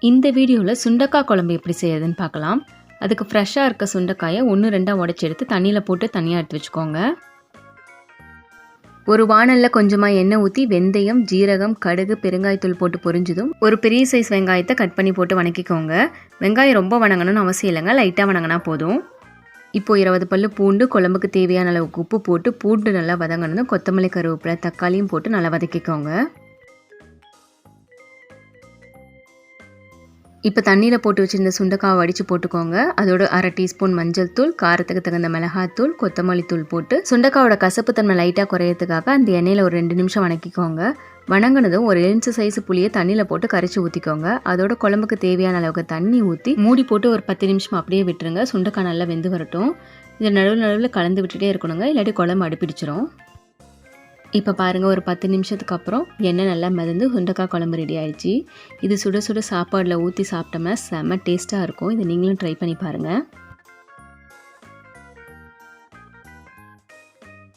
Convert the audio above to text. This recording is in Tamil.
இந்த வீடியோவில் சுண்டக்காய் குழம்பு எப்படி செய்யறதுன்னு பார்க்கலாம். அதுக்கு ஃப்ரெஷ்ஷாக இருக்க சுண்டைக்காயை 1-2 உடைச்சி எடுத்து தண்ணியில் போட்டு தனியாக எடுத்து வச்சுக்கோங்க. ஒரு வாணலில் கொஞ்சமாக எண்ணெய் ஊற்றி வெந்தயம், ஜீரகம், கடுகு, பெருங்காயத்தூள் போட்டு பொரிஞ்சதும் ஒரு பெரிய சைஸ் வெங்காயத்தை கட் பண்ணி போட்டு வணக்கிக்கோங்க. வெங்காயம் ரொம்ப வணங்கணும்னு அவசியம் இல்லைங்க, லைட்டாக வணங்கினா போதும். இப்போது 20 பல்லு பூண்டு, குழம்புக்கு தேவையான அளவுக்கு உப்பு போட்டு பூண்டு நல்லா வதங்கணும். கொத்தமல்லி, கருவேப்பிலை, தக்காளியும் போட்டு நல்லா வதக்கிக்கோங்க. இப்போ தண்ணியில் போட்டு வச்சுருந்த சுண்டைக்காவை வடித்து போட்டுக்கோங்க. அதோட 1/2 டீஸ்பூன் மஞ்சள் தூள், காரத்துக்கு தகுந்த மிளகாத்தூள், கொத்தமல்லி தூள் போட்டு சுண்டைக்காவோட கசப்பு தன்மை லைட்டாக குறையிறதுக்காக அந்த எண்ணெயில் ஒரு 2 நிமிஷம் வணக்கிக்கோங்க. வணங்கினதும் ஒரு 1 இன்ச் சைஸ் புளியை தண்ணியில் போட்டு கரைச்சி ஊற்றிக்கோங்க. அதோட குழம்புக்கு தேவையான அளவுக்கு தண்ணி ஊற்றி மூடி போட்டு ஒரு 10 நிமிஷம் அப்படியே விட்டுருங்க. சுண்டைக்காய் நல்லா வெந்து வரட்டும். இதை நடுவில் கலந்து விட்டுட்டே இருக்கணுங்க, இல்லாட்டி குழம்பு அடிப்பிடிச்சிரும். இப்போ பாருங்கள், ஒரு 10 நிமிஷத்துக்கு அப்புறம் எண்ணெய் நல்லா மிதந்து சுண்டைக்காய் குழம்பு ரெடி ஆயிடுச்சு. இது சுட சுட சாப்பாடில் ஊற்றி சாப்பிட்டோம்னா செம்ம டேஸ்ட்டாக இருக்கும். இதை நீங்களும் ட்ரை பண்ணி பாருங்கள்.